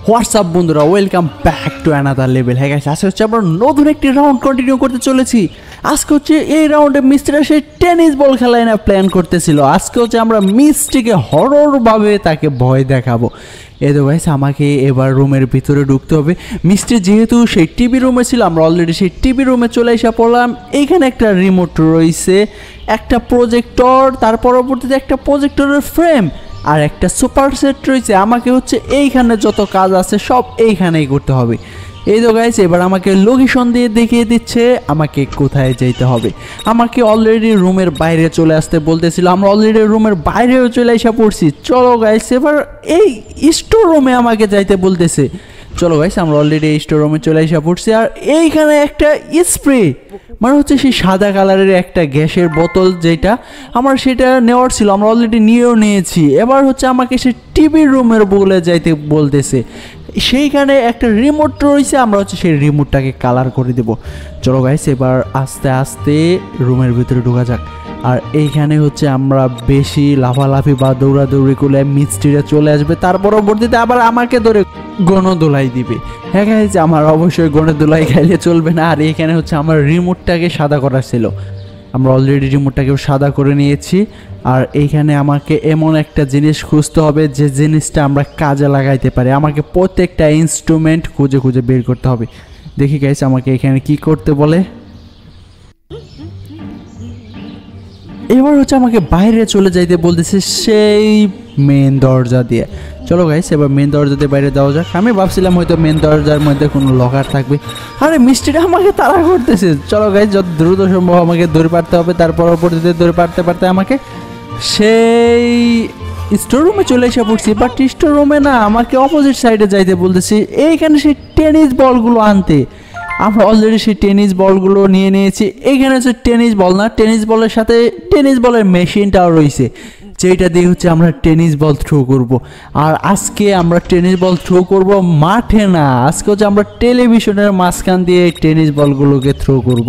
WhatsApp বন্ধুরা, welcome back to another level. হ্যাঁ guys, আজকে হচ্ছে আমরা নতুন একটি রাউন্ড কন্টিনিউ করতে চলেছি। আজকে হচ্ছে এই রাউন্ডে মিস্ত্রিরা সেই টেনিস বল খেলায় না প্ল্যান করতেছিল। আজকে হচ্ছে আমরা মিস্ত্রিকে হররভাবে তাকে ভয় দেখাবো। এই তো গাইস, আমাকে এবার রুমের ভিতরে ঢুকতে হবে। মিস্ত্রি যেহেতু সেই টিভি রুমে ছিল, আমরা অলরেডি সেই টিভি রুমে চলে এসে পড়লাম। এইখানে একটা রিমোট রয়েছে, একটা প্রজেক্টর, তার পরবর্তীতে একটা প্রজেক্টরের ফ্রেম আর একটা সুপার সেট রয়েছে। আমাকে হচ্ছে এইখানে যত কাজ আছে সব এইখানেই করতে হবে। এই তো গাইস, এবার আমাকে লোকেশন দিয়ে দেখিয়ে দিচ্ছে আমাকে কোথায় যেতে হবে। আমাকে অলরেডি রুমের বাইরে চলে আসতে বলতেছিল, আমরা অলরেডি রুমের বাইরেও চলে এসে পড়ছি। চলো গাইস, এবার এই স্টোর রুমে আমাকে যাইতে বলতেছে। চলো গাইস, আমরা অলরেডি এই স্টোর রুমে চলে এসে পড়ছি। আর এইখানে একটা স্প্রে, মানে হচ্ছে সেই সাদা কালারের একটা গ্যাসের বোতল, যেটা আমার সেটা নেওয়ার ছিল, আমরা অলরেডি নিয়েও নিয়েছি। এবার হচ্ছে আমাকে সে টিভি রুমের বলে যাইতে বলতেছে। সেইখানে একটা রিমোট রয়েছে, আমরা হচ্ছে সেই রিমোটটাকে কালার করে দেব। চলো গাইস, এবার আস্তে আস্তে রুমের ভিতরে ঢোকা যাক। আর এইখানে হচ্ছে আমরা বেশি লাফালাফি বা দৌড়াদৌড়ি করলে মিস্ত্রিরা চলে আসবে, তার পরবর্তীতে আবার আমাকে ধরে গণদোলাই দিবে। হ্যাঁ গাইস, আমার অবশ্যই গণদোলাই খাইলে চলবে না। আর এইখানে হচ্ছে আমার রিমোটটাকে সাদা করা ছিল, আমরা অলরেডি রিমোটটাকেও সাদা করে নিয়েছি। আর এইখানে আমাকে এমন একটা জিনিস খুঁজতে হবে যে জিনিসটা আমরা কাজে লাগাইতে পারি। আমাকে প্রত্যেকটা ইনস্ট্রুমেন্ট খুঁজে খুঁজে বের করতে হবে। দেখি গাইস, আমাকে এখানে কি করতে বলে। এবার হচ্ছে আমাকে বাইরে চলে যাইতে বলতেছে সেই মেন দরজা দিয়ে। চলো গাইস, এবার মেন দরজা দিয়ে বাইরে যাওয়া যাক। আমি ভাবছিলাম হয়তো মেন দরজার মধ্যে কোনো লকার থাকবে। আরে মিস্ত্রিটা আমাকে তাড়া করতেছে। চলো গাইস, যত দ্রুত সম্ভব আমাকে দৌড়ে পারতে হবে। তার পরবর্তীতে দৌড়ে পারতে পারতে আমাকে সেই স্টোর রুমে চলে এসে পড়ছি। বাট স্টোর রুমে না, আমাকে অপোজিট সাইডে যাইতে বলতেছি, এইখানে সেই টেনিস বলগুলো আনতে। আমরা অলরেডি সেই টেনিস বলগুলো নিয়ে নিয়েছি। এইখানে হচ্ছে টেনিস বল না, টেনিস বলের সাথে টেনিস বলের মেশিনটাও রয়েছে, যেটা দিয়ে হচ্ছে আমরা টেনিস বল থ্রো করব। আর আজকে আমরা টেনিস বল থ্রো করব মাঠে না, আজকে হচ্ছে আমরা টেলিভিশনের মাঝখান দিয়ে টেনিস বলগুলোকে থ্রো করব।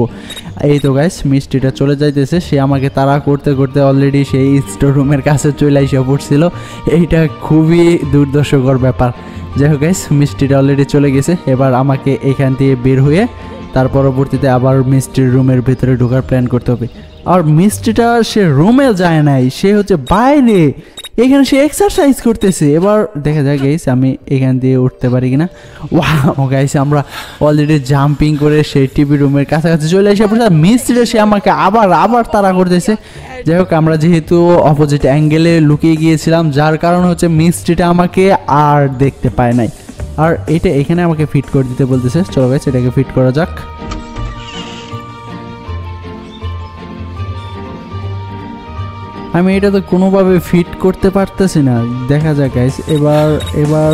এই তো গাইস, মিস্ত্রিটা চলে যাইতেছে। সে আমাকে তাড়া করতে করতে অলরেডি সেই স্টোর রুমের কাছে চলে এসে পড়ছিল। এইটা খুবই দুর্দশকর ব্যাপার। যাই হোক গাইস, মিস্ত্রিটা অলরেডি চলে গেছে। এবার আমাকে এখান থেকে বের হয়ে তার পরবর্তীতে আবার মিস্ত্রির রুমের ভিতরে ঢোকার প্ল্যান করতে হবে। আর মিস্ত্রিটা সে রুমে যায় নাই, সে হচ্ছে বাইরে, এখানে সে এক্সারসাইজ করতেছে। এবার দেখা যায় গাইস, আমি এখান দিয়ে উঠতে পারি কিনা। ওয়াও গাইস, আমরা অলরেডি জাম্পিং করে সেই টিভি রুমের কাছাকাছি চলে এসে পড়ছে। আর মিস্ত্রিটা সে আমাকে আবার তাড়া করতেছে। যাই হোক, আমরা যেহেতু অপোজিট অ্যাঙ্গেলে লুকিয়ে গিয়েছিলাম, যার কারণে হচ্ছে মিস্ত্রিটা আমাকে আর দেখতে পায় নাই। আর এটা এখানে আমাকে ফিট করে দিতে বলতেছে। চলো গাইস, এটাকে ফিট করা যাক। আমি এটা তো কোনোভাবে ফিট করতে পারতেছি না, দেখা যাক গাইস। এবার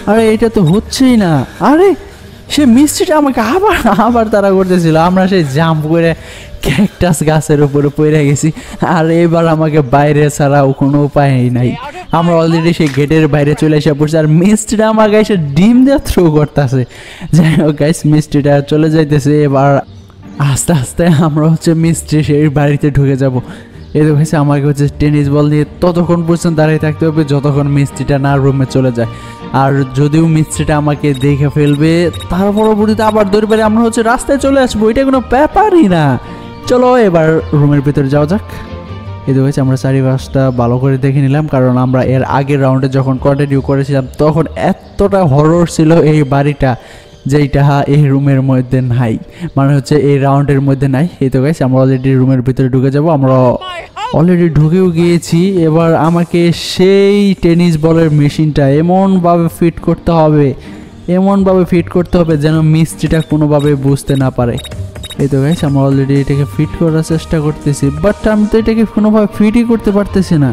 আরে এটা তো হচ্ছেই না। আরে সে মিস্ত্রিটা আমাকে আবার তাড়া করতেছিল। আমরা সেই জাম্প করে ক্যাকটাস গাছের উপরে পড়ে গেছি। আর এবার আমাকে বাইরে ছাড়াও কোনো উপায় নাই। আমরা অলরেডি সেই গেটের বাইরে চলে এসে পড়ছি। আর মিস্ত্রিটা আমার গাইসে ডিম দিয়ে থ্রো করতেছে। যাই হোক গাইস, মিস্ত্রিটা চলে যাইতেছে। এবার আস্তে আস্তে আমরা হচ্ছে মিস্ত্রি সেই বাড়িতে ঢুকে যাব। এই তো হয়েছে, আমাকে হচ্ছে টেনিস বল নিয়ে ততক্ষণ পর্যন্ত দাঁড়িয়ে থাকতে হবে যতক্ষণ মিস্ত্রিটা না রুমে চলে যায়। আর যদিও মিস্ত্রিটা আমাকে দেখে ফেলবে, তার পরবর্তীতে আবার দৌড়ে পারে আমরা হচ্ছে রাস্তায় চলে আসবো, এটা কোনো ব্যাপারই না। চলো এবার রুমের ভিতরে যাওয়া যাক। এই তো হয়েছে, আমরা চারিপাশটা ভালো করে দেখে নিলাম, কারণ আমরা এর আগের রাউন্ডে যখন কন্টিনিউ করেছিলাম তখন এতটা হরর ছিল এই বাড়িটা, যেইটা এই রুমের মধ্যে নাই, মানে হচ্ছে এই রাউন্ডের মধ্যে নাই। এই তো গাইস, আমরা অলরেডি রুমের ভিতরে ঢুকে যাব। আমরা অলরেডি ঢুকেও গিয়েছি। এবার আমাকে সেই টেনিস বলের মেশিনটা এমনভাবে ফিট করতে হবে যেন মিস্ত্রিটা কোনোভাবে বুঝতে না পারে। এই তো গাইস, আমরা অলরেডি এটাকে ফিট করার চেষ্টা করতেছি, বাট আমি তো এটাকে কোনোভাবে ফিটই করতে পারতেছি না।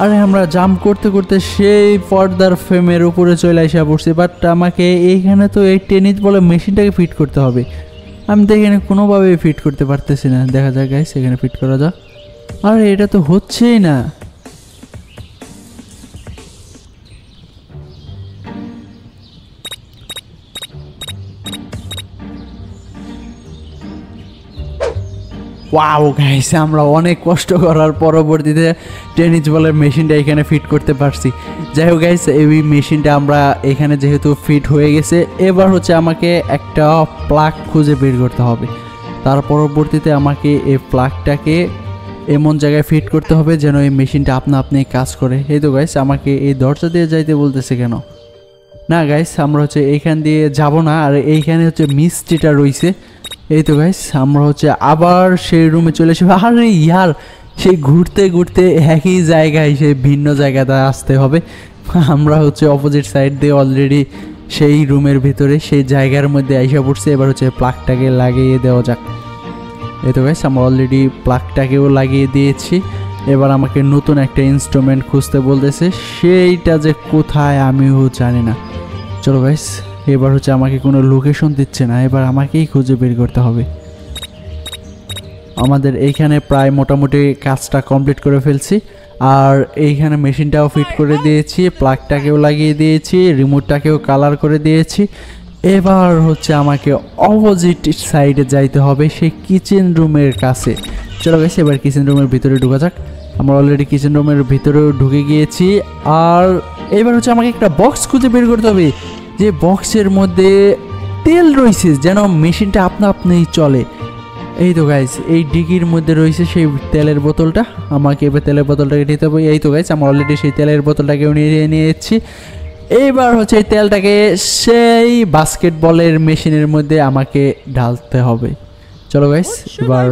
আরে আমরা জাম্প করতে করতে সেই পর্দার ফ্রেমের উপরে চলে এসে পড়ছি, বাট আমাকে এইখানে তো এই টেনিস বলে মেশিনটাকে ফিট করতে হবে। আমি তো এখানে কোনোভাবেই ফিট করতে পারতেছি না। দেখা যাক গাইস, এখানে ফিট করা যাক। আরে এটা তো হচ্ছেই না। ওয়াও গাইস, আমরা অনেক কষ্ট করার পরবর্তীতে টেনিস বলের মেশিনটা এখানে ফিট করতে পারছি। যাই হোক গাইস, এই মেশিনটা আমরা এখানে যেহেতু ফিট হয়ে গেছে, এবার হচ্ছে আমাকে একটা প্লাগ খুঁজে বের করতে হবে। তার পরবর্তীতে আমাকে এই প্লাগটাকে এমন জায়গায় ফিট করতে হবে যেন এই মেশিনটা আপনি কাজ করে। এই তো গাইস, আমাকে এই দরজা দিয়ে যাইতে বলতেছে কেন? না গাইস, আমরা হচ্ছে এইখান দিয়ে যাব না, আর এইখানে হচ্ছে মিস্ট্রিটা রয়েছে। এই তো গাইস, আমরা হচ্ছে আবার সেই রুমে চলে এসে, আরে ইয়ার সেই ঘুরতে ঘুরতে একই জায়গায় সেই ভিন্ন জায়গাতে আসতে হবে। আমরা হচ্ছে অপোজিট সাইড দিয়ে অলরেডি সেই রুমের ভিতরে সেই জায়গার মধ্যে আইসা পড়ছে। এবার হচ্ছে প্লাগটাকে লাগিয়ে দেওয়া যাক। এই তো গাইস, আমরা অলরেডি প্লাগটাকেও লাগিয়ে দিয়েছি। এবার আমাকে নতুন একটা ইনস্ট্রুমেন্ট খুঁজতে বলতেছে, সেইটা যে কোথায় আমিও জানি না। চলো গাইস, এবার হচ্ছে আমাকে কোনো লোকেশন দিচ্ছে না, এবার আমাকেই খুঁজে বের করতে হবে। আমাদের এইখানে প্রায় মোটামুটি কাজটা কমপ্লিট করে ফেলছি, আর এইখানে মেশিনটাও ফিট করে দিয়েছি, প্লাগটাকেও লাগিয়ে দিয়েছি, রিমোটটাকেও কালার করে দিয়েছি। এবার হচ্ছে আমাকে অপোজিট সাইডে যাইতে হবে সেই কিচেন রুমের কাছে। চলো গাইস, এবার কিচেন রুমের ভিতরে ঢোকা যাক। আমরা অলরেডি কিচেন রুমের ভিতরেও ঢুকে গিয়েছি, আর এবার হচ্ছে আমাকে একটা বক্স খুঁজে বের করতে হবে, যে বক্সের মধ্যে তেল রয়েছে যেন মেশিনটা আপনিই চলে। এই তো গাইস, এই ডিগির মধ্যে রয়েছে সেই তেলের বোতলটা, আমাকে এবার তেলের বোতলটাকে নিতে হবে। এই তো গাইস, আমরা অলরেডি সেই তেলের বোতলটাকেও নিয়ে নিয়েছি। এইবার হচ্ছে এই তেলটাকে সেই বাস্কেটবলের মেশিনের মধ্যে আমাকে ঢালতে হবে। চলো গাইস, এবার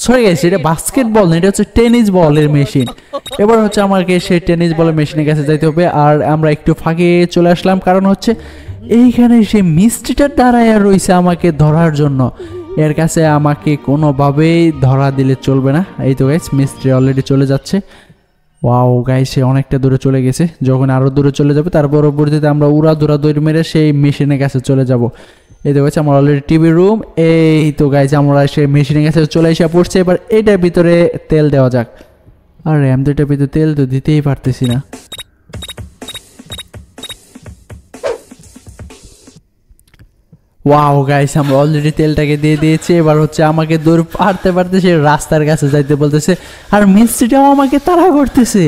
সরি গাইস, এটা বাস্কেটবল না, এটা হচ্ছে টেনিস বলের মেশিন। এবার হচ্ছে আমাকে সেই টেনিস বলের মেশিনের কাছে যাইতে হবে, আর আমরা একটু ফাঁকে চলে আসলাম, কারণ হচ্ছে এইখানে সেই মিস্ট্রিটার দাঁড়ায় রয়েছে আমাকে ধরার জন্য। এর কাছে আমাকে কোনোভাবেই ধরা দিলে চলবে না। এই তো গাইস, মিস্ট্রি অলরেডি চলে যাচ্ছে। ওয়াও গাইস, সে অনেকটা দূরে চলে গেছে। যখন আরও দূরে চলে যাবে তার পরবর্তীতে আমরা উড়াধুরা দৌড় মেরে সেই মেশিনের কাছে চলে যাব। এই তো গাইস, আমরা অলরেডি টিভি রুম। এই তো গাইস, আমরা সেই মেশিনের কাছে চলে এসে পড়ছে। এবার এটার ভিতরে তেল দেওয়া যাক। আরে আমি তো এটার ভিতরে তেল তো দিতেই পারতেছি না। ওয়াও গাইস, আমরা অলরেডি তেলটাকে দিয়ে দিয়েছি। এবার হচ্ছে আমাকে দূর পারতে সে রাস্তার কাছে যাইতে বলতেছে, আর মিস্ত্রিটাও আমাকে তাড়া করতেছে।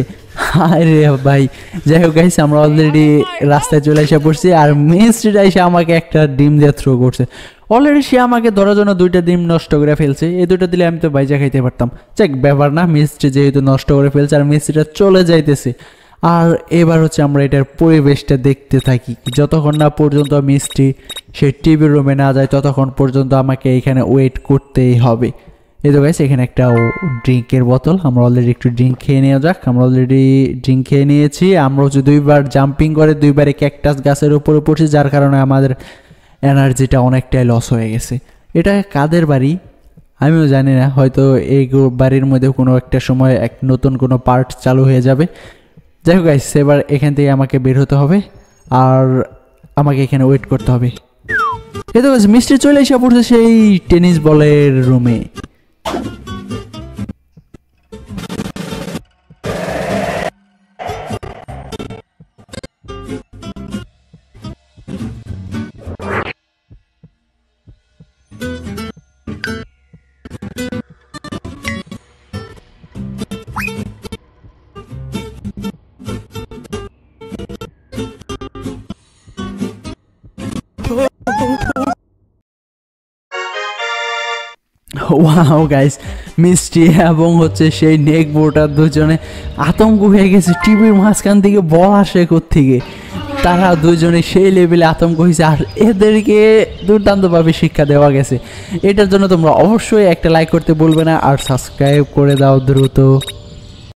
আরে ভাই, যাই হোক গাইস, আমরা অলরেডি রাস্তায় চলে এসে পড়ছি, আর মিস্ত্রিটা এসে আমাকে একটা ডিম দিয়ে থ্রো করছে। অলরেডি সে আমাকে ধরার জন্য 2টা ডিম নষ্ট করে ফেলছে। এই 2টা দিলে আমি তো বাইজা খাইতে পারতাম। চেক ব্যাপার না, মিস্ত্রি যেহেতু নষ্ট করে ফেলছে আর মিস্ত্রিটা চলে যাইতেছে। আর এবার হচ্ছে আমরা এটার পরিবেশটা দেখতে থাকি, যতক্ষণ না পর্যন্ত মিস্ত্রি সেই টিভি রুমে না যায় ততক্ষণ পর্যন্ত আমাকে এখানে ওয়েট করতেই হবে। এই তো গাইস, এখানে একটা ড্রিঙ্কের বোতল, আমরা অলরেডি একটু ড্রিঙ্ক খেয়ে নেওয়া যাক। আমরা অলরেডি ড্রিঙ্ক খেয়ে নিয়েছি। আমরা হচ্ছে 2বার জাম্পিং করে 2বারে ক্যাকটাস গাছের উপরে পড়ছি, যার কারণে আমাদের এনার্জিটা অনেকটাই লস হয়ে গেছে। এটা কাদের বাড়ি আমিও জানি না, হয়তো এই বাড়ির মধ্যে কোনো একটা সময় এক নতুন কোনো পার্ট চালু হয়ে যাবে। যাই হোক গাইস, এবার এখান থেকে আমাকে বের হতে হবে, আর আমাকে এখানে ওয়েট করতে হবে। এই তো গাইস, মিস্ত্রি চলে এসে পড়ছে সেই টেনিস বলের রুমে। ওয়াও গাইস, মিষ্টি এবং হচ্ছে সেই নেক বোর্ডার দুজনে আতঙ্ক হয়ে গেছে। টিভির মাঝখান থেকে বল আসে কোত্থেকে, তারা দুজনে সেই লেভেলে আতঙ্ক হয়েছে, আর এদেরকে দুর্দান্তভাবে শিক্ষা দেওয়া গেছে। এটার জন্য তোমরা অবশ্যই একটা লাইক করতে ভুলবে না, আর সাবস্ক্রাইব করে দাও দ্রুত।